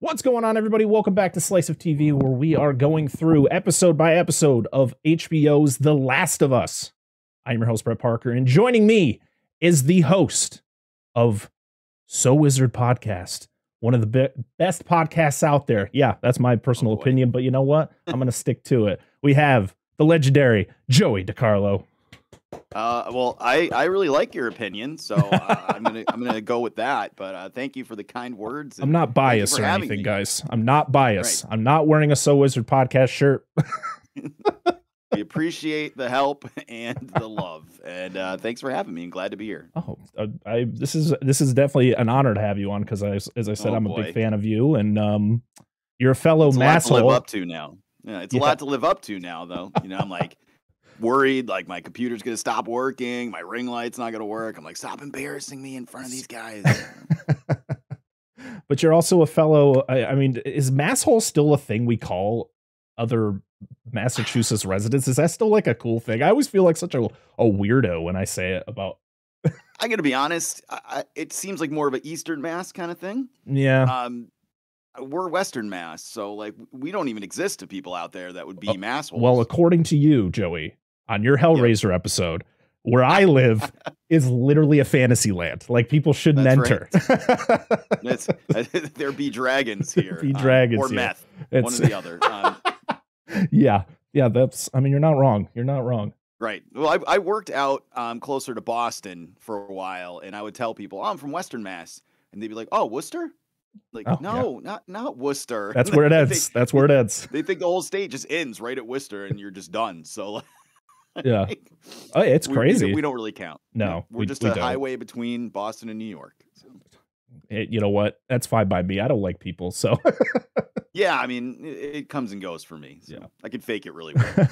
What's going on, everybody? Welcome back to Slice of TV, where we are going through episode by episode of HBO's The Last of Us. I'm your host, Brett Parker, and joining me is the host of So Wizard Podcast, one of the best podcasts out there. Yeah, that's my personal opinion, but you know what? I'm going to stick to it. We have the legendary Joey DiCarlo. Well, I really like your opinion, so I'm gonna go with that. But thank you for the kind words. I'm not biased or anything, guys. I'm not biased. Right. I'm not wearing a So Wizard Podcast shirt. We appreciate the help and the love, and thanks for having me. I'm glad to be here. Oh, this is definitely an honor to have you on because, as I said, I'm a big fan of you, and you're a fellow masshole. It's a lot to live up to now. Yeah, it's a lot to live up to now, though. You know, I'm like worried, like my computer's gonna stop working, my ring light's not gonna work. I'm like, stop embarrassing me in front of these guys. But you're also a fellow. I mean, is masshole still a thing we call other Massachusetts residents? Is that still like a cool thing? I always feel like such a weirdo when I say it about. I gotta be honest. It seems like more of an Eastern Mass kind of thing. Yeah. We're Western Mass, so like we don't even exist to people out there that would be massholes. Well, according to you, Joey, on your Hellraiser episode, where I live is literally a fantasy land. Like people shouldn't enter. Right. There be dragons here. Be dragons or here. meth. One or the other. Yeah. That's. I mean, you're not wrong. You're not wrong. Right. Well, I worked out closer to Boston for a while, and I would tell people, "Oh, I'm from Western Mass," and they'd be like, "Oh, Worcester." Like, not Worcester. That's where it ends. That's where it ends. They think the whole state just ends right at Worcester and you're just done. So, yeah. Oh, it's crazy. We don't really count. No, we're just a highway between Boston and New York. So. You know what? That's fine by me. I don't like people. So, yeah, I mean, it comes and goes for me. So yeah. I can fake it really well.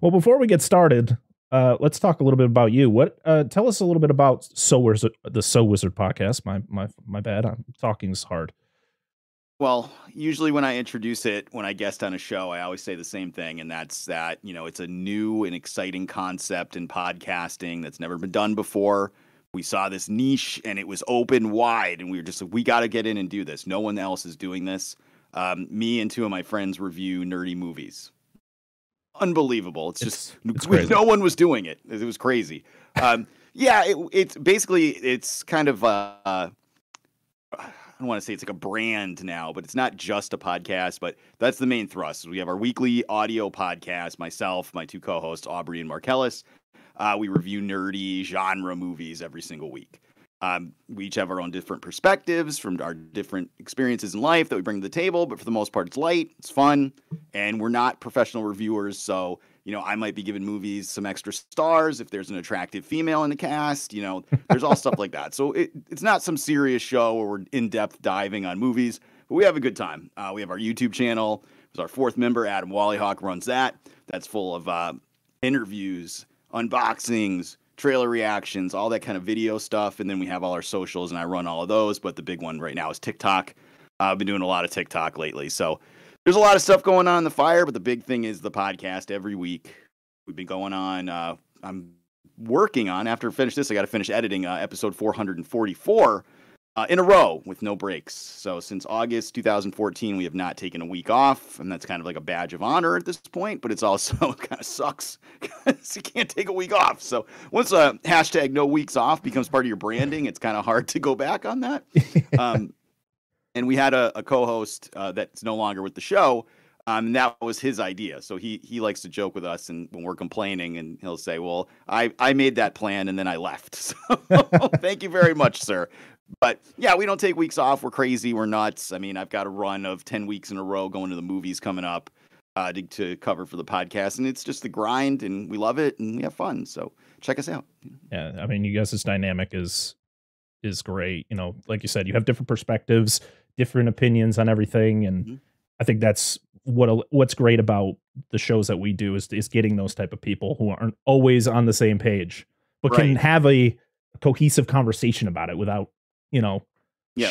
Well, before we get started, let's talk a little bit about you. Tell us a little bit about the So Wizard Podcast. My bad. I'm talking is hard. Well, usually when I introduce it, when I guest on a show, I always say the same thing, and that's that, you know, it's a new and exciting concept in podcasting that's never been done before. We saw this niche and it was open wide, and we were just like, we got to get in and do this. No one else is doing this. Me and two of my friends review nerdy movies. Unbelievable. It's crazy. No one was doing it. It was crazy. It's kind of I don't want to say it's like a brand now, but it's not just a podcast, but that's the main thrust. We have our weekly audio podcast, myself, my two co-hosts, Aubrey and Marcellus. We review nerdy genre movies every single week. We each have our own different perspectives from our different experiences in life that we bring to the table, but for the most part, it's light, it's fun, and we're not professional reviewers, so, you know, I might be giving movies some extra stars if there's an attractive female in the cast, you know, there's all stuff like that. So it's not some serious show where we're in-depth diving on movies, but we have a good time. We have our YouTube channel. There's our fourth member, Adam Wallyhawk, runs that. That's full of interviews, unboxings, trailer reactions, all that kind of video stuff. And then we have all our socials, and I run all of those. But the big one right now is TikTok. I've been doing a lot of TikTok lately. So there's a lot of stuff going on in the fire, but the big thing is the podcast every week. We've been going on. I'm working on, after I finish this, I got to finish editing episode 444 in a row with no breaks. So since August 2014, we have not taken a week off, and that's kind of like a badge of honor at this point, but it's also kind of sucks because you can't take a week off. So once a hashtag no weeks off becomes part of your branding, it's kind of hard to go back on that. And we had a co-host that's no longer with the show, and that was his idea. So he likes to joke with us, and when we're complaining, and he'll say, well, I made that plan, and then I left. So thank you very much, sir. But yeah, we don't take weeks off. We're crazy. We're nuts. I mean, I've got a run of 10 weeks in a row going to the movies coming up to cover for the podcast. And it's just the grind, and we love it, and we have fun. So check us out. Yeah, I mean, you guys' dynamic is great. You know, like you said, you have different perspectives, different opinions on everything. And I think that's what's great about the shows that we do is getting those type of people who aren't always on the same page, but can have a cohesive conversation about it without, you know, you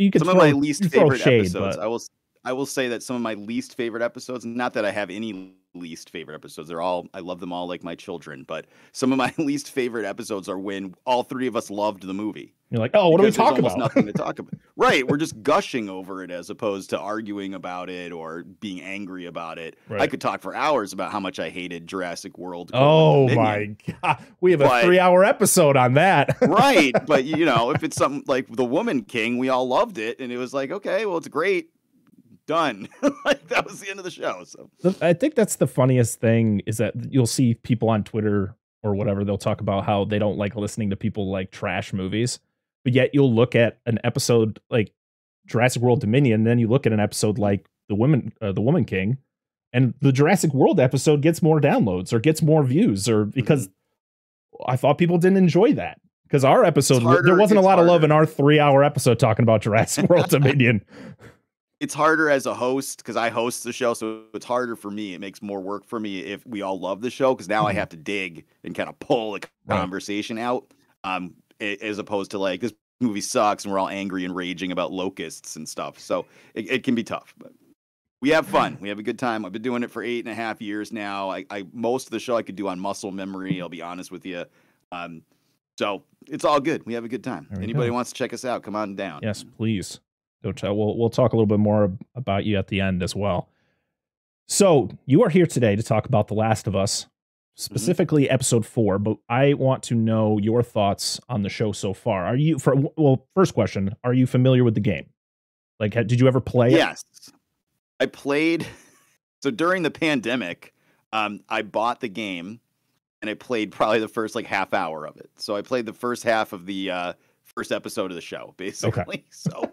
can some of my least favorite episodes. I will say that some of my least favorite episodes, not that I have any least favorite episodes. I love them all like my children, but some of my least favorite episodes are when all three of us loved the movie. You're like, oh, what do we talk about? Almost nothing to talk about. Right. We're just gushing over it as opposed to arguing about it or being angry about it. Right. I could talk for hours about how much I hated Jurassic World. Oh my God. We have a 3-hour episode on that. Right. But if it's something like The Woman King, we all loved it. And it was like, okay, well, it's great. Done. Like that was the end of the show. So I think that's the funniest thing is that you'll see people on Twitter or whatever, they'll talk about how they don't like listening to people like trash movies, but yet you'll look at an episode like Jurassic World Dominion, and then you look at an episode like The Woman King, and the Jurassic World episode gets more downloads or gets more views, or because I thought people didn't enjoy that. Because our episode, there wasn't a lot of love in our 3-hour episode talking about Jurassic World Dominion. It's harder as a host because I host the show, so it's harder for me. It makes more work for me if we all love the show because now I have to dig and kind of pull the conversation out, as opposed to like this movie sucks and we're all angry and raging about locusts and stuff. So it can be tough, but we have fun. We have a good time. I've been doing it for 8.5 years now. I most of the show I could do on muscle memory. I'll be honest with you. So it's all good. We have a good time. Anybody wants to check us out, come on down. Yes, please. We'll talk a little bit more about you at the end as well. So you are here today to talk about The Last of Us, specifically episode 4, but I want to know your thoughts on the show so far. First question, are you familiar with the game? Like, did you ever play it? Yes, I played. So during the pandemic, I bought the game and I played probably the first half hour of it. So I played the first half of the first episode of the show, basically. Okay.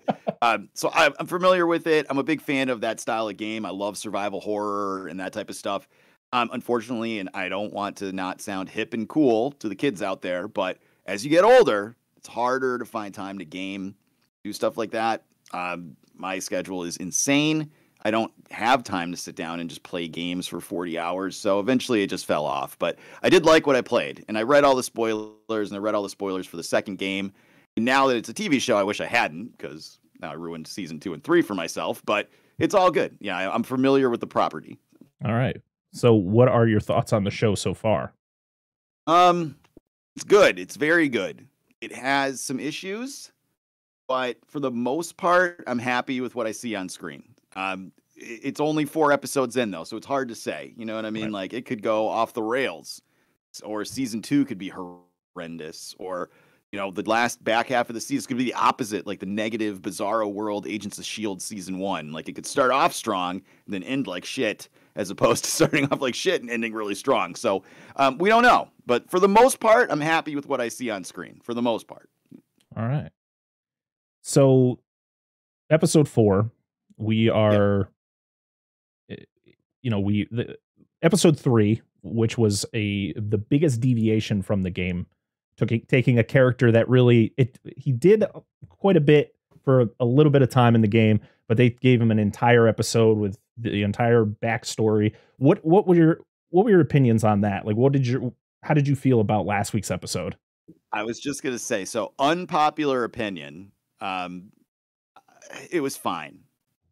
So I'm familiar with it. I'm a big fan of that style of game. I love survival horror and that type of stuff. Unfortunately, and I don't want to not sound hip and cool to the kids out there, but as you get older, it's harder to find time to game, do stuff like that. My schedule is insane. I don't have time to sit down and just play games for 40 hours. So eventually it just fell off. But I did like what I played. And I read all the spoilers, and I read all the spoilers for the second game. And now that it's a TV show, I wish I hadn't, because now I ruined season 2 and 3 for myself. But it's all good. Yeah, I'm familiar with the property. All right. So what are your thoughts on the show so far? It's good. It's very good. It has some issues, but for the most part, I'm happy with what I see on screen. It's only 4 episodes in, though, so it's hard to say. You know what I mean? Right. Like, it could go off the rails, or season 2 could be horrendous, or the last back half of the season could be the opposite, like the negative, bizarro world Agents of S.H.I.E.L.D. season 1. Like, it could start off strong and then end like shit, as opposed to starting off like shit and ending really strong. So we don't know. But for the most part, I'm happy with what I see on screen, for the most part. All right. So episode 4, we are, episode 3, which was the biggest deviation from the game, taking a character that really he did quite a bit for a little bit of time in the game, but they gave him an entire episode with the entire backstory. What were your opinions on that? Like, how did you feel about last week's episode? I was just gonna say, so unpopular opinion. It was fine.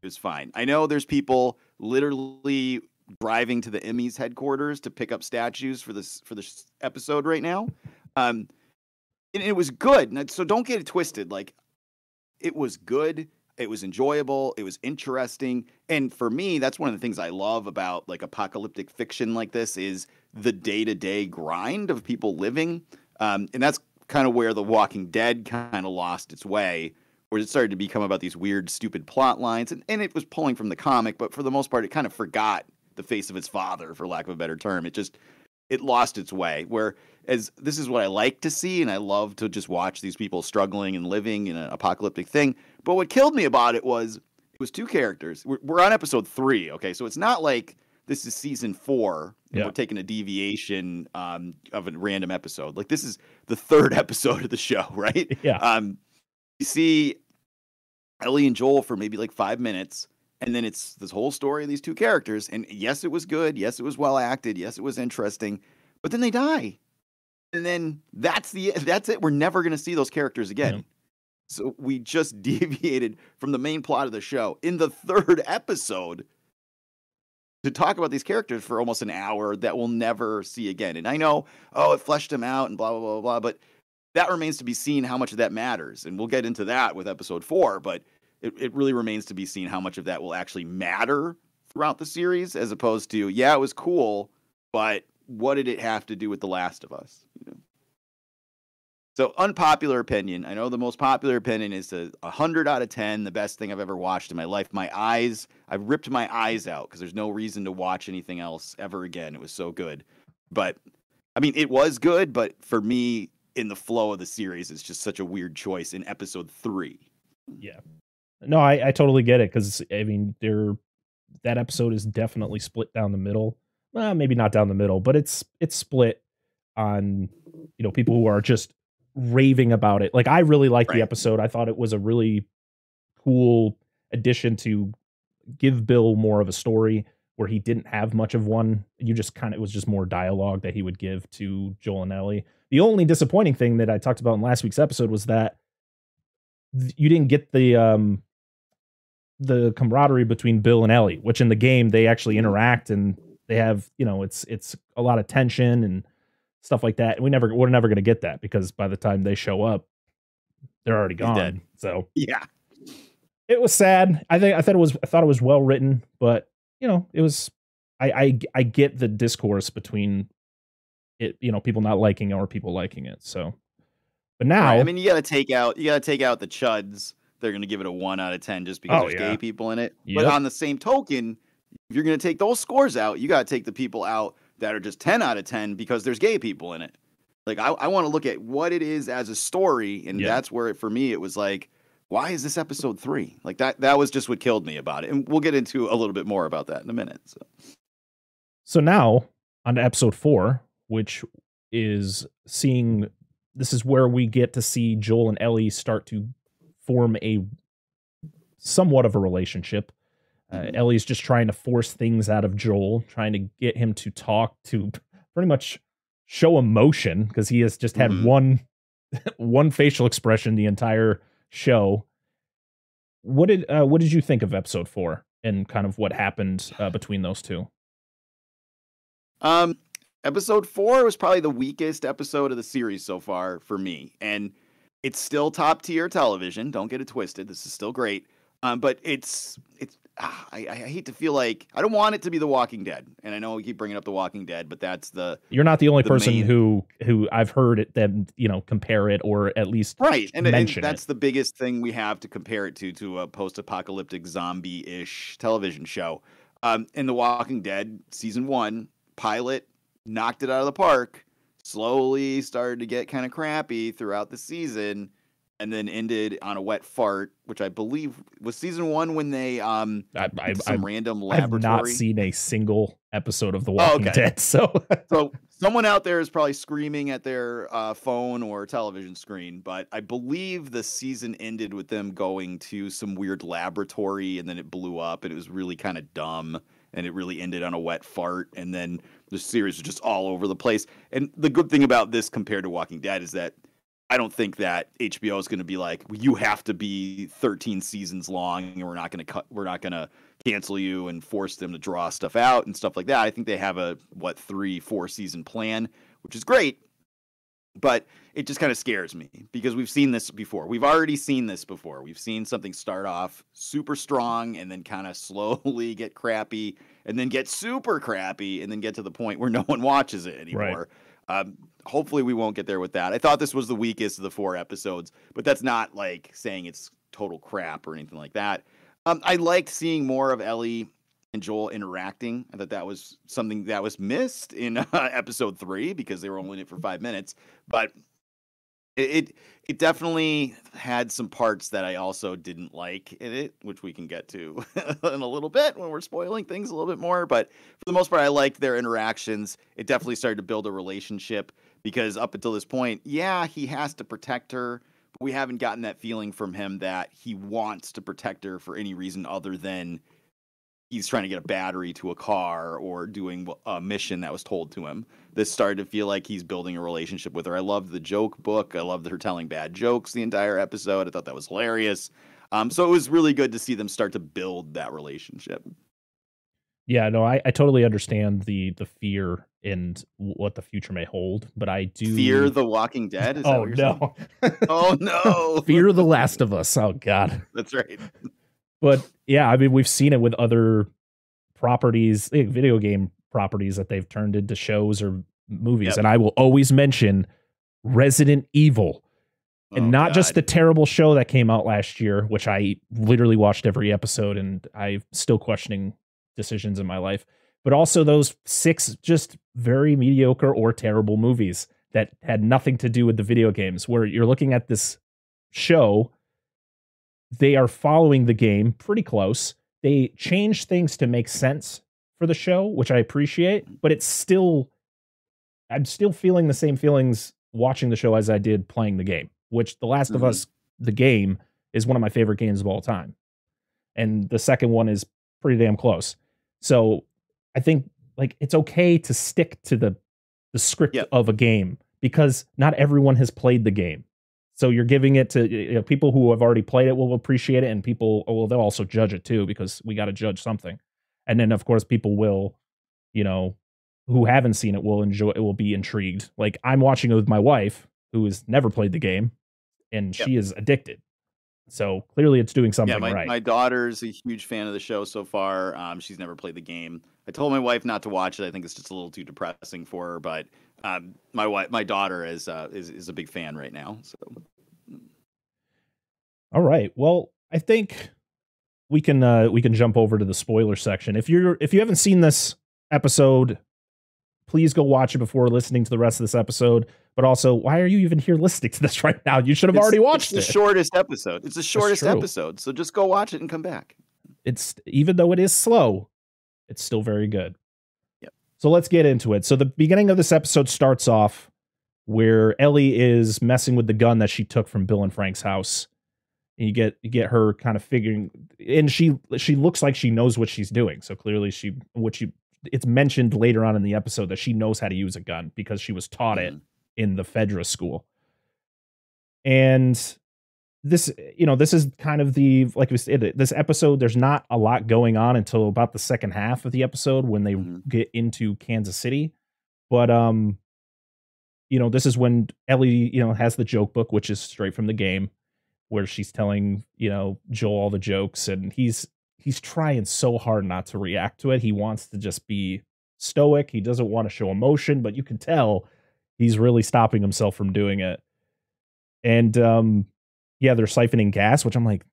It was fine. I know there's people literally driving to the Emmys headquarters to pick up statues for this episode right now. And it was good. So don't get it twisted. Like, it was good. It was enjoyable. It was interesting. And for me, that's one of the things I love about like apocalyptic fiction like this is the day-to-day grind of people living. And that's kind of where The Walking Dead kind of lost its way, where it started to become about these weird, stupid plot lines. And it was pulling from the comic, but for the most part, it kind of forgot the face of its father, for lack of a better term. It lost its way, whereas this is what I like to see, and I love to just watch these people struggling and living in an apocalyptic thing. But what killed me about it was 2 characters. We're on episode 3, okay? So it's not like this is season 4, and we're taking a deviation of a random episode. Like, this is the 3rd episode of the show, right? Yeah. You see Ellie and Joel for maybe like 5 minutes, and then it's this whole story of these 2 characters. And yes, it was good. Yes, it was well acted. Yes, it was interesting. But then they die. And then that's it. We're never going to see those characters again. Yeah. So we just deviated from the main plot of the show in the 3rd episode. to talk about these characters for almost an hour that we'll never see again. And I know, oh, it fleshed him out and blah, blah, blah, blah, but that remains to be seen how much of that matters. And we'll get into that with episode 4, but it really remains to be seen how much of that will actually matter throughout the series, as opposed to, yeah, it was cool, but what did it have to do with The Last of Us? You know? So, unpopular opinion. I know the most popular opinion is 100 out of 10, the best thing I've ever watched in my life. I've ripped my eyes out because there's no reason to watch anything else ever again. It was so good. But, I mean, it was good, but for me, in the flow of the series, it's just such a weird choice in episode 3. Yeah. No, I totally get it, because, I mean, that episode is definitely split down the middle. Well, maybe not down the middle, but it's split on, people who are just raving about it. Like, I really liked the episode. I thought it was a really cool addition to give Bill more of a story where he didn't have much of one. It was just more dialogue that he would give to Joel and Ellie. The only disappointing thing that I talked about in last week's episode was that you didn't get the camaraderie between Bill and Ellie, which in the game they actually interact and they have, it's a lot of tension and stuff like that. We're never going to get that, because by the time they show up, they're already gone. Dead. So yeah, it was sad. I thought it was well written, but it was. I get the discourse between it, people not liking it or people liking it. So, but now, I mean, you got to take out the chuds. They're going to give it a 1 out of 10 just because there's gay people in it. Yep. But on the same token, if you're going to take those scores out, you got to take the people out that are just 10 out of 10 because there's gay people in it. Like, I want to look at what it is as a story, and that's where for me it was like, why is this episode 3? Like, that was just what killed me about it. And we'll get into a little bit more about that in a minute. So now on to episode 4, which is this is where we get to see Joel and Ellie start to form a somewhat of a relationship. Ellie's just trying to force things out of Joel, trying to get him to talk, to pretty much show emotion, because he has just had one facial expression the entire show. What did you think of episode 4 and kind of what happened between those two? Episode 4 was probably the weakest episode of the series so far for me, and it's still top tier television. Don't get it twisted. This is still great. But I hate to feel like I don't want it to be The Walking Dead, and I know we keep bringing up The Walking Dead, but you're not the only person who I've heard it them compare it, or at least and that's the biggest thing we have to compare it to a post-apocalyptic zombie-ish television show. In The Walking Dead season 1 pilot knocked it out of the park, slowly started to get kind of crappy throughout the season, and then ended on a wet fart, which I believe was season 1 when they some random laboratory. I've not seen a single episode of The Walking Dead, so someone out there is probably screaming at their phone or television screen, but I believe the season ended with them going to some weird laboratory, and then it blew up, and it was really kind of dumb, and it really ended on a wet fart, and then the series was just all over the place. And the good thing about this compared to Walking Dead is that I don't think that HBO is going to be like, you have to be 13 seasons long, and we're not going to cancel you and force them to draw stuff out and stuff like that. I think they have a 3-4 season plan, which is great, but it just kind of scares me because we've seen this before. We've already seen this before. We've seen something start off super strong and then kind of slowly get crappy and then get super crappy and then get to the point where no one watches it anymore. Right. Hopefully we won't get there with that. I thought this was the weakest of the 4 episodes, but that's not like saying it's total crap or anything like that. I liked seeing more of Ellie and Joel interacting. I thought that was something that was missed in episode 3 because they were only in it for 5 minutes. But it definitely had some parts that I also didn't like in it, which we can get to in a little bit when we're spoiling things a little bit more. But for the most part, I liked their interactions. It definitely started to build a relationship because up until this point, yeah, he has to protect her. But we haven't gotten that feeling from him that he wants to protect her for any reason other than he's trying to get a battery to a car or doing a mission that was told to him. This started to feel like he's building a relationship with her. I loved the joke book. I loved her telling bad jokes the entire episode. I thought that was hilarious. So it was really good to see them start to build that relationship. Yeah, no, I totally understand the fear and what the future may hold, but I Fear do. the Walking Dead? Is that Oh what you're saying? no, Oh no. fear the Last of Us. Oh God. That's right. But yeah, I mean, we've seen it with other properties, video game properties that they've turned into shows or movies, Yep. and I will always mention Resident Evil. And Oh not just God. the terrible show that came out last year, which I literally watched every episode and I'm still questioning decisions in my life, but also those 6 just very mediocre or terrible movies that had nothing to do with the video games, where you're looking at this show. They are following the game pretty close. They change things to make sense for the show, which I appreciate, but I'm still feeling the same feelings watching the show as I did playing the game, which The Last of Mhm. Us, the game, is one of my favorite games of all time. And the second one is pretty damn close. So I think like it's okay to stick to the script Yep. of a game because not everyone has played the game. So you're giving it to people who have already played it will appreciate it, and people, well, they'll also judge it too because we got to judge something. And then of course people will, you know, who haven't seen it will enjoy it, will be intrigued. Like I'm watching it with my wife who has never played the game and Yep. she is addicted. So clearly it's doing Yeah, something my right. my daughter's a huge fan of the show so far. She's never played the game. I told my wife not to watch it. I think it's just a little too depressing for her. But my daughter is a big fan right now. So All right. Well, I think we can jump over to the spoiler section. If you haven't seen this episode, please go watch it before listening to the rest of this episode. But also, why are you even here listening to this right now? You should have already watched it's it. the shortest episode. It's the shortest true. episode. So just go watch it and come back. It's even though it is slow, it's still very good. Yep. So let's get into it. So the beginning of this episode starts off where Ellie is messing with the gun that she took from Bill and Frank's house. And you get her kind of figuring, and she looks like she knows what she's doing. So clearly it's mentioned later on in the episode that she knows how to use a gun because she was taught it in the Fedra school. And this is kind of the, like we said, this episode, there's not a lot going on until about the second half of the episode when they get into Kansas City. But this is when Ellie, has the joke book, which is straight from the game, where she's telling, Joel all the jokes, and he's trying so hard not to react to it. He wants to just be stoic. He doesn't want to show emotion, but you can tell he's really stopping himself from doing it. And they're siphoning gas, which I'm like,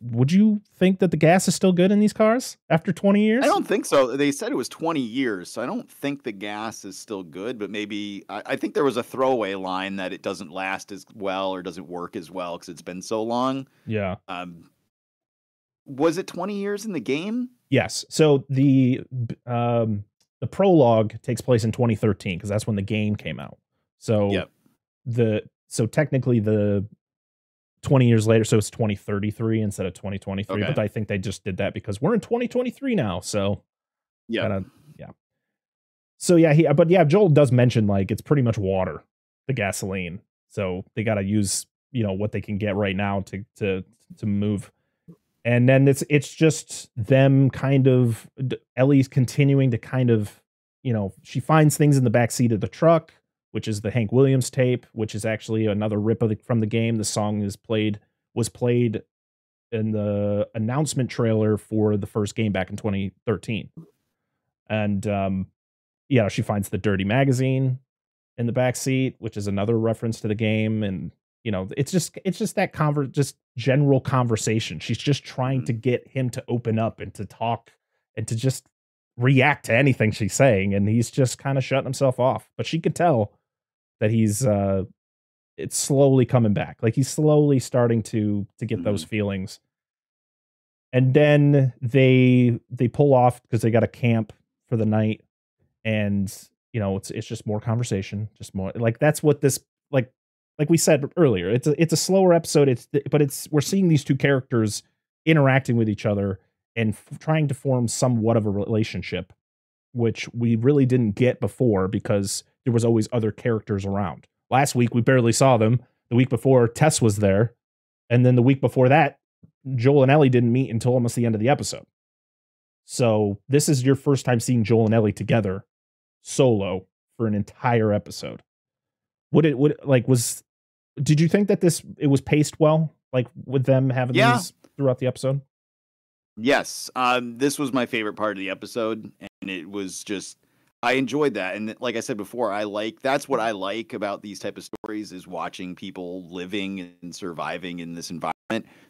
would you think that the gas is still good in these cars after 20 years? I don't think so. They said it was 20 years, so I don't think the gas is still good, but maybe I think there was a throwaway line that it doesn't last as well or doesn't work as well because it's been so long. Yeah. Was it 20 years in the game? Yes. So the prologue takes place in 2013 because that's when the game came out. So so technically the 20 years later, so it's 2033 instead of 2023. Okay. But I think they just did that because we're in 2023 now. So yeah. So Joel does mention like it's pretty much water, the gasoline. So they got to use, what they can get right now to move. And then it's just them kind of, Ellie's continuing to kind of, she finds things in the backseat of the truck, which is the Hank Williams tape, which is actually another rip from the game. The song was played in the announcement trailer for the first game back in 2013. And she finds the Dirty magazine in the backseat, which is another reference to the game. And it's just that just general conversation. She's just trying to get him to open up and to talk and to just react to anything she's saying. And he's just kind of shutting himself off. But she could tell that he's it's slowly coming back. Like he's slowly starting to get those feelings. And then they pull off because they got to camp for the night. And it's just more conversation, just more like that's what this like we said earlier, it's a slower episode. We're seeing these two characters interacting with each other and trying to form somewhat of a relationship, which we really didn't get before because there was always other characters around. Last week we barely saw them. The week before Tess was there, and then the week before that, Joel and Ellie didn't meet until almost the end of the episode. So this is your first time seeing Joel and Ellie together solo for an entire episode. Did you think that it was paced well? Like with them having these throughout the episode? Yes. This was my favorite part of the episode, and it was just, I enjoyed that. And like I said before, that's what I like about these type of stories, is watching people living and surviving in this environment.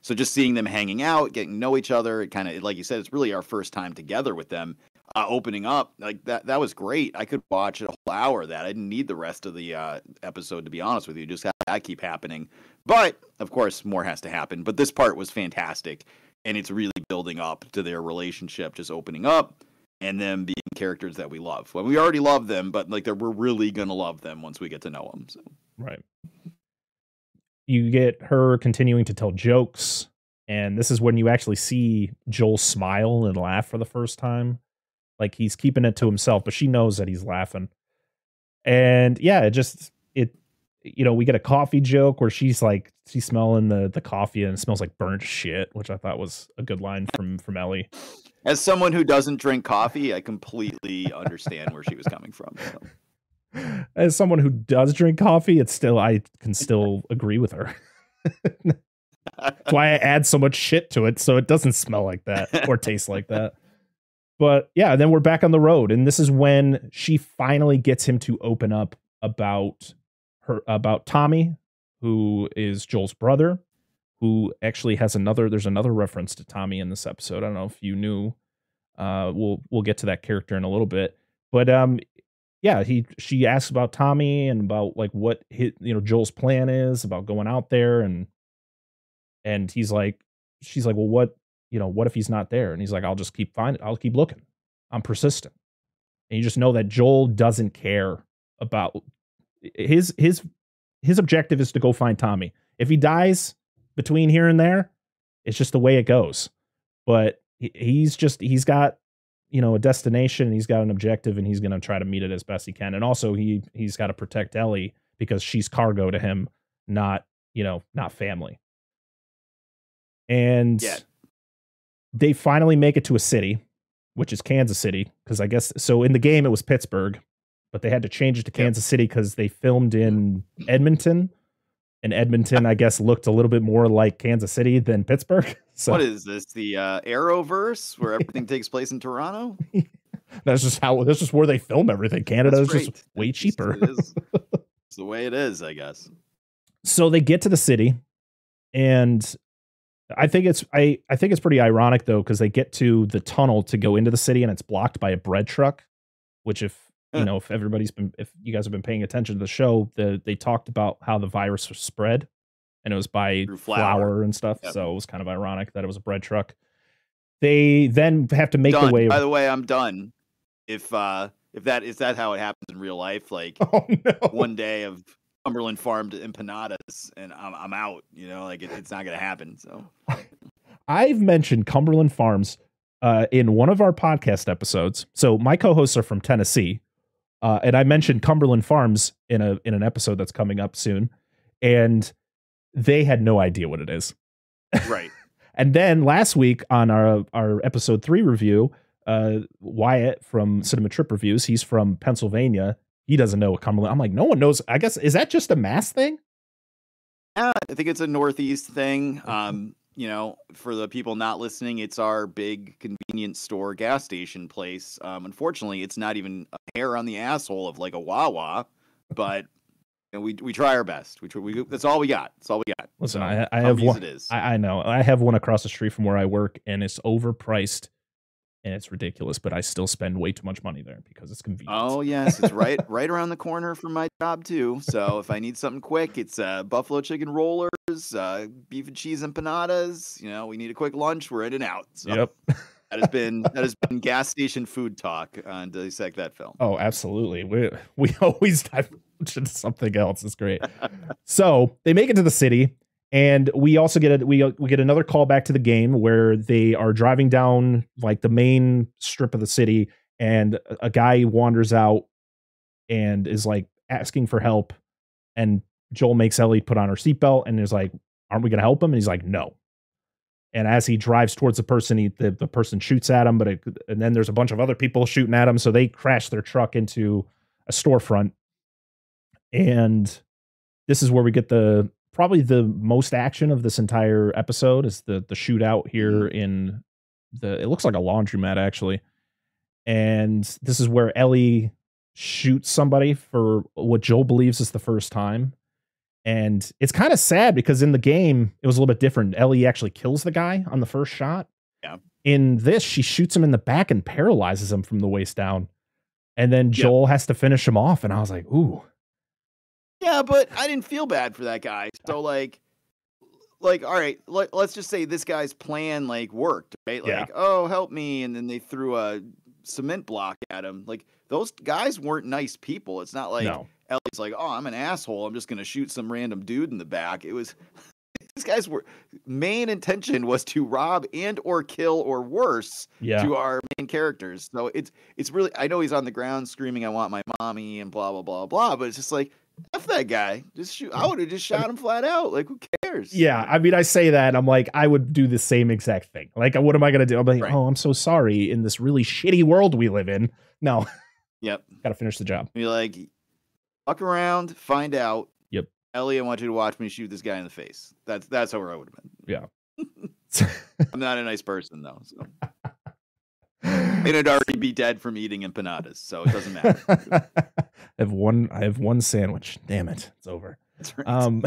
So just seeing them hanging out, getting to know each other, it kind of, like you said, it's really our first time together with them, opening up like that was great. I could watch a whole hour of that. I didn't need the rest of the episode, to be honest with you. Just have that keep happening. But of course, more has to happen. But this part was fantastic, and it's really building up to their relationship, just opening up, and them being characters that we love. Well, we already love them, but like we're really gonna love them once we get to know them. So. Right. You get her continuing to tell jokes, and this is when you actually see Joel smile and laugh for the first time. Like he's keeping it to himself, but she knows that he's laughing. And yeah, we get a coffee joke where she's smelling the coffee and it smells like burnt shit, which I thought was a good line from Ellie. As someone who doesn't drink coffee, I completely understand where she was coming from. So. As someone who does drink coffee, I can still agree with her. That's why I add so much shit to it, so it doesn't smell like that or taste like that. But yeah, then we're back on the road, and this is when she finally gets him to open up about Tommy, who is Joel's brother, who actually has there's another reference to Tommy in this episode. I don't know if you knew. We'll get to that character in a little bit. But yeah, she asks about Tommy and about like what Joel's plan is about going out there, and she's like, well, what if he's not there? And he's like, I'll keep looking. I'm persistent. And you just know that Joel doesn't care about his objective is to go find Tommy. If he dies between here and there, it's just the way it goes. But he's got a destination, and he's got an objective, and he's going to try to meet it as best he can. And also he's got to protect Ellie because she's cargo to him, not family. And they finally make it to a city, which is Kansas City, because I guess so in the game it was Pittsburgh, but they had to change it to Kansas City because they filmed in Edmonton. And Edmonton, I guess, looked a little bit more like Kansas City than Pittsburgh. So what is this? The Arrowverse, where everything takes place in Toronto? That's just where they film everything. Canada is just way cheaper. It's the way it is, I guess. So they get to the city, and I think it's pretty ironic though, because they get to the tunnel to go into the city, and it's blocked by a bread truck. Which, if you guys have been paying attention to the show, they talked about how the virus was spread, and it was by flour and stuff. Yep. So it was kind of ironic that it was a bread truck. They then have to make the way. By the way, I'm done. If that's how it happens in real life, like one day of Cumberland farmed empanadas, and I'm out. It's not gonna happen. So I've mentioned Cumberland Farms in one of our podcast episodes. So my co-hosts are from Tennessee. And I mentioned Cumberland Farms in an episode that's coming up soon, and they had no idea what it is. Right. And then last week on our episode 3 review, Wyatt from Cinema Trip Reviews, he's from Pennsylvania. He doesn't know what Cumberland. I'm like, no one knows. I guess, is that just a Mass thing? Yeah, I think it's a Northeast thing. For the people not listening, it's our big convenience store gas station place. Unfortunately, it's not even a hair on the asshole of like a Wawa, but we try our best. That's all we got. That's all we got. Listen, I have one. I know. I have one across the street from where I work, and it's overpriced and it's ridiculous, but I still spend way too much money there because it's convenient. Oh yes, it's right around the corner from my job too. So if I need something quick, it's buffalo chicken rollers, beef and cheese empanadas. We need a quick lunch. We're in and out. So yep. that has been gas station food talk on Dissect That Film. Oh, absolutely. We always dive into something else. It's great. So they make it to the city. And we also get another call back to the game where they are driving down like the main strip of the city, and a guy wanders out and is like asking for help. And Joel makes Ellie put on her seatbelt and is like, aren't we going to help him? And he's like, no. And as he drives towards the person, the person shoots at him, and then there's a bunch of other people shooting at him. So they crash their truck into a storefront. And this is where we get probably the most action of this entire episode is the shootout here in it looks like a laundromat actually. And this is where Ellie shoots somebody for what Joel believes is the first time. And it's kind of sad because in the game, it was a little bit different. Ellie actually kills the guy on the first shot. Yeah. In this, she shoots him in the back and paralyzes him from the waist down. And then Joel has to finish him off. And I was like, ooh. Yeah, but I didn't feel bad for that guy. So like, all right, let's just say this guy's plan like worked, right? Like, oh, help me. And then they threw a cement block at him. Like, those guys weren't nice people. It's not like Ellie's like, oh, I'm an asshole, I'm just going to shoot some random dude in the back. It was, these guys were, main intention was to rob and or kill or worse to our main characters. So it's really, I know he's on the ground screaming, I want my mommy and blah, blah, blah, blah. But it's just like, F that guy. Just shoot. I would have just shot him flat out. Like, who cares? Yeah. I mean, I say that and I'm like, I would do the same exact thing. Like, what am I going to do? I'm like, oh, I'm so sorry in this really shitty world we live in. No. Yep. Got to finish the job. You're like, fuck around, find out. Yep. Ellie, I want you to watch me shoot this guy in the face. That's how I would have been. Yeah. I'm not a nice person though. So. And I'd already be dead from eating empanadas, so it doesn't matter. I have one sandwich. Damn it. It's over. That's right.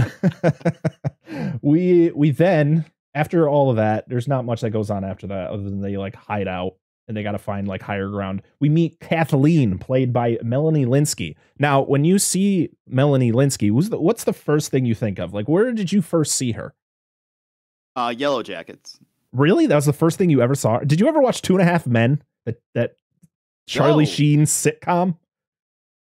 We then, after all of that, there's not much that goes on after that other than they like hide out and they got to find like higher ground. We meet Kathleen, played by Melanie Lynskey. Now, when you see Melanie Lynskey, what's the first thing you think of? Like, where did you first see her? Yellow Jackets. Really? That was the first thing you ever saw? Did you ever watch 2.5 Men? That Charlie Sheen sitcom?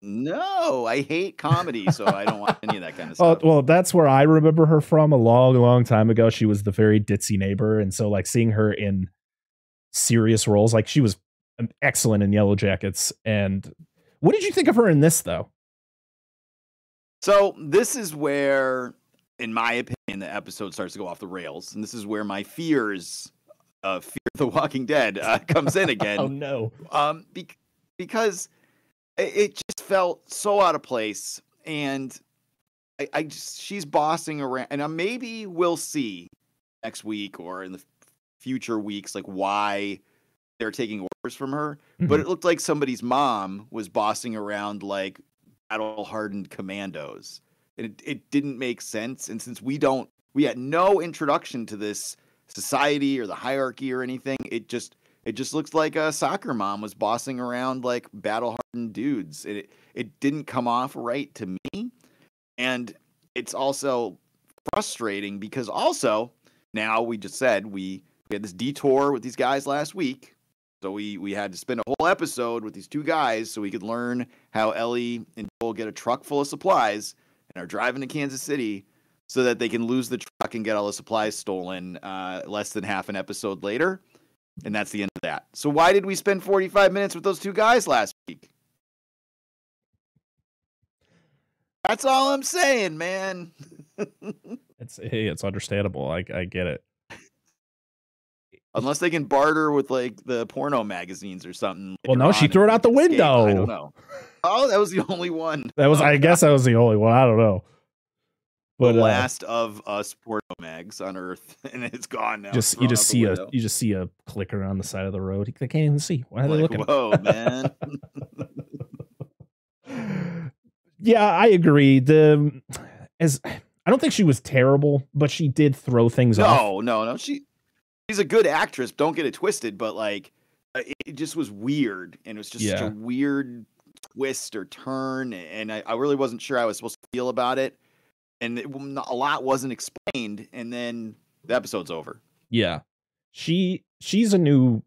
No, I hate comedy, so I don't want any of that kind of stuff. Well, that's where I remember her from a long, long time ago. She was the very ditzy neighbor. And so like seeing her in serious roles, like she was excellent in Yellow Jackets. And what did you think of her in this, though? So this is where, in my opinion, the episode starts to go off the rails. And this is where my fears of Fear of the Walking Dead comes in again. Oh, no. Because it just felt so out of place. And she's bossing around. And maybe we'll see next week or in the future weeks, like why they're taking orders from her. Mm-hmm. But it looked like somebody's mom was bossing around like battle-hardened commandos. And it didn't make sense. And since we had no introduction to this society or the hierarchy or anything, it just looks like a soccer mom was bossing around like battle-hardened dudes. It didn't come off right to me. And it's also frustrating because also now we just said we had this detour with these guys last week. So we had to spend a whole episode with these two guys so we could learn how Ellie and Joel get a truck full of supplies and are driving to Kansas City so that they can lose the truck and get all the supplies stolen less than half an episode later. And that's the end of that. So why did we spend 45 minutes with those two guys last week? That's all I'm saying, man. It's understandable. I get it. Unless they can barter with like the porno magazines or something. Well, no, she threw it out the window. I don't know. Oh, that was the only one. I guess that was the only one. I don't know. But the last of us porno mags on Earth, and it's gone now. You just see a clicker on the side of the road. They can't even see. Why are they looking? Whoa, man. Yeah, I agree. I don't think she was terrible, but she did throw things off. No. She's a good actress. Don't get it twisted, but like it just was weird, and it was just such a weird twist or turn, and I really wasn't sure how I was supposed to feel about it, and a lot wasn't explained, and then the episode's over. Yeah, she's new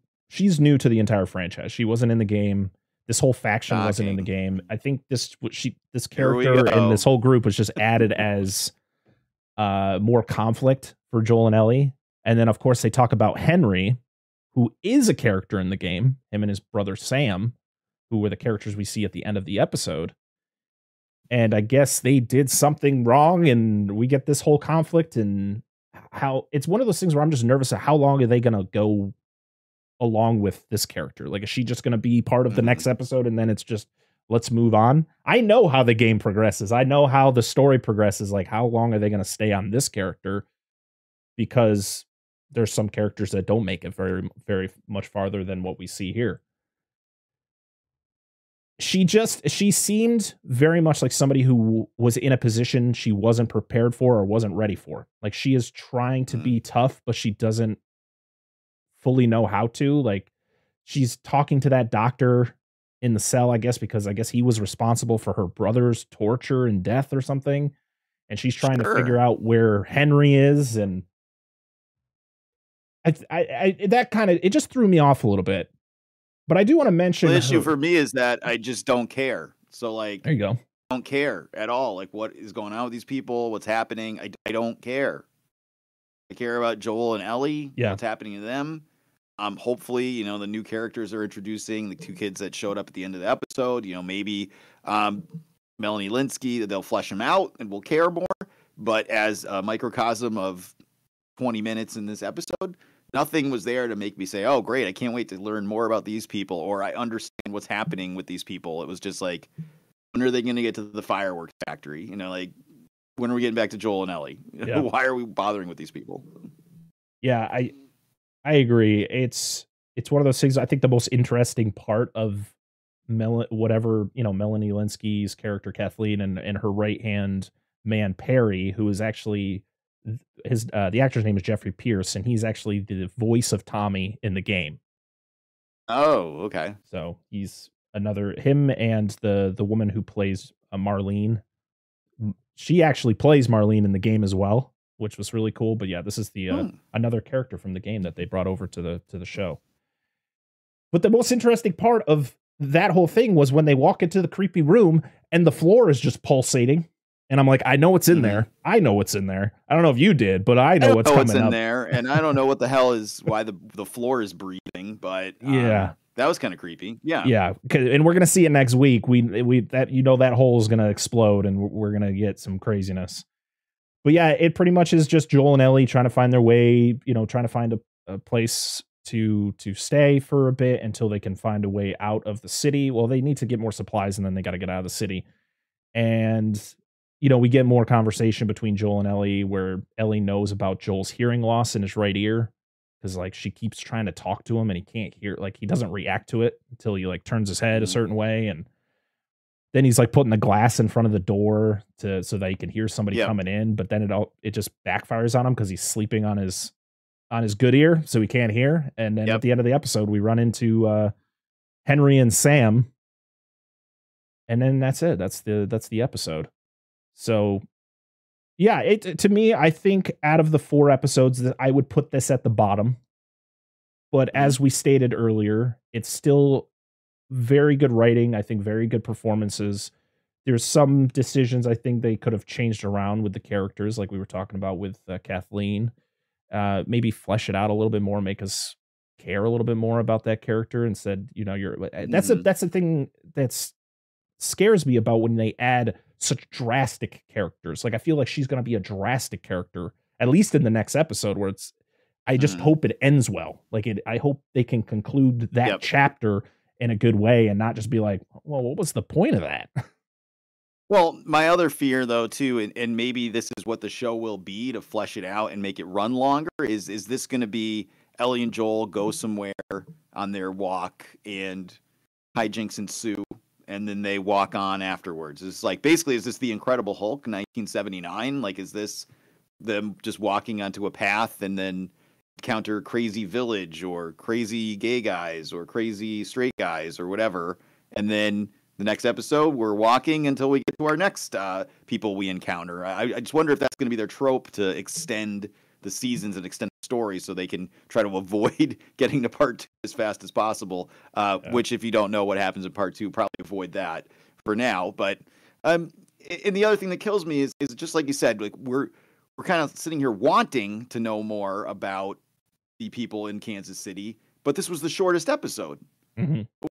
to the entire franchise. She wasn't in the game. This whole faction wasn't in the game. I think this character and this whole group was just added as more conflict for Joel and Ellie. And then, of course, they talk about Henry, who is a character in the game, him and his brother Sam, who were the characters we see at the end of the episode. And I guess they did something wrong, and we get this whole conflict and how it's one of those things where I'm just nervous of how long are they going to go along with this character? Like, is she just going to be part of the next episode and then it's just, let's move on? I know how the game progresses. I know how the story progresses. Like, how long are they going to stay on this character? Because there's some characters that don't make it very, very much farther than what we see here. She seemed very much like somebody who was in a position she wasn't prepared for or wasn't ready for. Like, she is trying to be tough, but she doesn't fully know how to. Like, she's talking to that doctor in the cell, I guess, because I guess he was responsible for her brother's torture and death or something. And she's trying to figure out where Henry is. And I that kind of, it just threw me off a little bit. But I do want to mention the issue for me is that I just don't care. So, like, there you go. I don't care at all. Like, what is going on with these people? What's happening? I don't care. I care about Joel and Ellie. Yeah. What's happening to them? Hopefully, you know, the new characters are introducing, the two kids that showed up at the end of the episode, you know, maybe Melanie Linsky, they'll flesh them out and we'll care more. But as a microcosm of 20 minutes in this episode, nothing was there to make me say, oh, great, I can't wait to learn more about these people, or I understand what's happening with these people. It was just like, when are they going to get to the fireworks factory? You know, like, when are we getting back to Joel and Ellie? Yeah. Why are we bothering with these people? Yeah, I agree. It's one of those things. I think the most interesting part of Melanie Linsky's character Kathleen and her right hand man Perry, who is actually the actor's name is Jeffrey Pierce, and he's actually the voice of Tommy in the game. Oh, okay. So he's him and the woman who plays Marlene. She actually plays Marlene in the game as well, which was really cool. But yeah, this is the another character from the game that they brought over to the show. But the most interesting part of that whole thing was when they walk into the creepy room and the floor is just pulsating. And I'm like, I know what's in there. I know what's in there. I don't know if you did, but I know what's coming in up there. And I don't know what the hell is why the floor is breathing, but yeah, that was kind of creepy. Yeah. Yeah. And we're going to see it next week. That hole is going to explode and we're going to get some craziness. But yeah, it pretty much is just Joel and Ellie trying to find their way, trying to find a place to stay for a bit until they can find a way out of the city. Well, they need to get more supplies and then they got to get out of the city. And, we get more conversation between Joel and Ellie where Ellie knows about Joel's hearing loss in his right ear. Because like she keeps trying to talk to him and he can't hear, like he doesn't react to it until he like turns his head a certain way. And then he's like putting the glass in front of the door so that he can hear somebody coming in. But then it just backfires on him because he's sleeping on his good ear, so he can't hear. And then at the end of the episode, we run into Henry and Sam, and then that's it. That's the episode. So yeah, to me, I think out of the 4 episodes, that I would put this at the bottom. But as we stated earlier, it's still very good writing. I think very good performances. There's some decisions I think they could have changed around with the characters, like we were talking about with Kathleen. Maybe flesh it out a little bit more, make us care a little bit more about that character. Instead, that's the thing that's scares me about when they add such drastic characters. Like I feel like she's going to be a drastic character, at least in the next episode, where I just hope it ends well. I hope they can conclude that chapter in a good way and not just be like, well, what was the point of that? Well, my other fear though too, and maybe this is what the show will be to flesh it out and make it run longer, is this going to be Ellie and Joel go somewhere on their walk and hijinks ensue and then they walk on afterwards? It's like, basically, is this the Incredible Hulk 1979? Like, is this them just walking onto a path and then encounter crazy village or crazy gay guys or crazy straight guys or whatever, and then the next episode we're walking until we get to our next people we encounter? I just wonder if that's going to be their trope to extend the seasons and extend the story so they can try to avoid getting to part 2 as fast as possible, which if you don't know what happens in part 2, probably avoid that for now. But and the other thing that kills me is just like you said, like we're kind of sitting here wanting to know more about the people in Kansas City, but this was the shortest episode.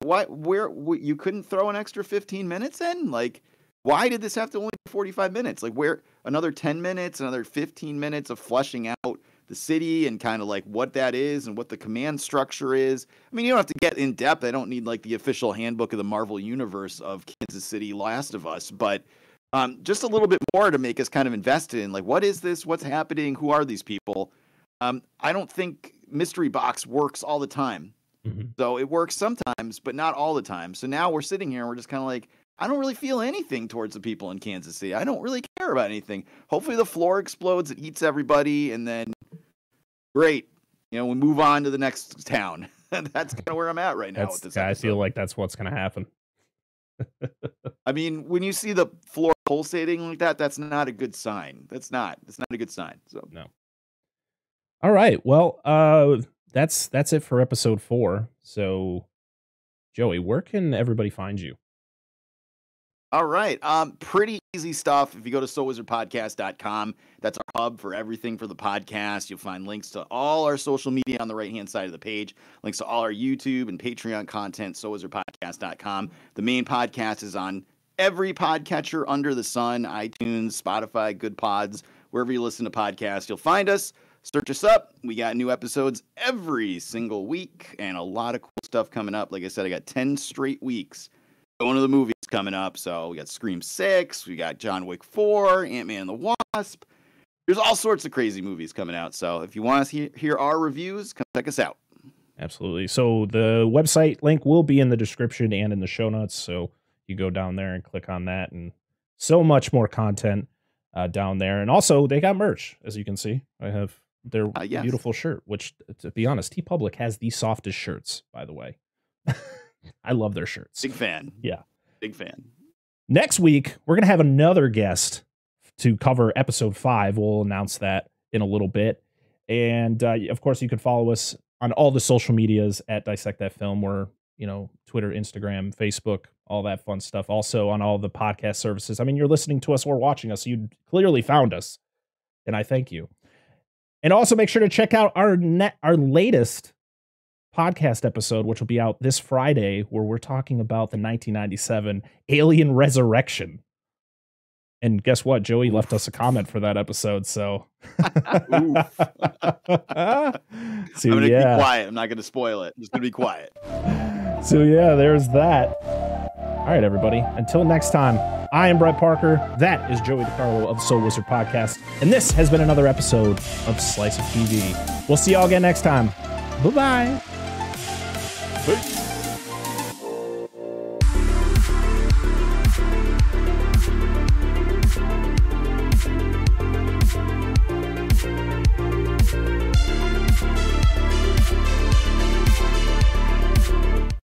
Why? Where you couldn't throw an extra 15 minutes in? Like, why did this have to only be 45 minutes? Like, where another 10 minutes, another 15 minutes of fleshing out the city and kind of like what that is and what the command structure is. I mean, you don't have to get in depth. I don't need like the official handbook of the Marvel universe of Kansas City Last of Us, but just a little bit more to make us kind of invested in like, what is this? What's happening? Who are these people? I don't think Mystery Box works all the time. So it works sometimes, but not all the time. So now we're sitting here and we're just kind of like, I don't really feel anything towards the people in Kansas City. I don't really care about anything. Hopefully the floor explodes, it eats everybody, and then great. We move on to the next town. That's kind of where I'm at right now with this episode. I feel like that's what's going to happen. I mean, when you see the floor pulsating like that, that's not a good sign. That's not a good sign. So no. All right. Well, that's it for episode 4. So, Joey, where can everybody find you? All right. Pretty easy stuff. If you go to SoulWizardPodcast.com, that's our hub for everything for the podcast. You'll find links to all our social media on the right-hand side of the page, links to all our YouTube and Patreon content, SoulWizardPodcast.com. The main podcast is on every podcatcher under the sun, iTunes, Spotify, Good Pods, wherever you listen to podcasts, you'll find us. Search us up. We got new episodes every single week and a lot of cool stuff coming up. Like I said, I got 10 straight weeks going to the movies coming up. So we got Scream 6, we got John Wick 4, Ant-Man and the Wasp. There's all sorts of crazy movies coming out. So if you want to hear our reviews, come check us out. Absolutely. So the website link will be in the description and in the show notes. So you go down there and click on that, and so much more content down there. And also they got merch, as you can see. I have their beautiful shirt, which, to be honest, TeePublic has the softest shirts, by the way. I love their shirts. Big fan. Yeah. Big fan. Next week, we're going to have another guest to cover episode 5. We'll announce that in a little bit. And of course, you can follow us on all the social medias at Dissect That Film. We're, Twitter, Instagram, Facebook, all that fun stuff. Also on all the podcast services. I mean, you're listening to us or watching us. You clearly found us. And I thank you. And also make sure to check out our latest podcast episode, which will be out this Friday, where we're talking about the 1997 Alien Resurrection. And guess what? Joey left us a comment for that episode. So I'm going to be quiet. I'm not going to spoil it. I'm just going to be quiet. So yeah, there's that. All right, everybody. Until next time, I am Brett Parker. That is Joey DiCarlo of the Soul Wizard Podcast. And this has been another episode of Slice of TV. We'll see y'all again next time. Bye-bye. Peace.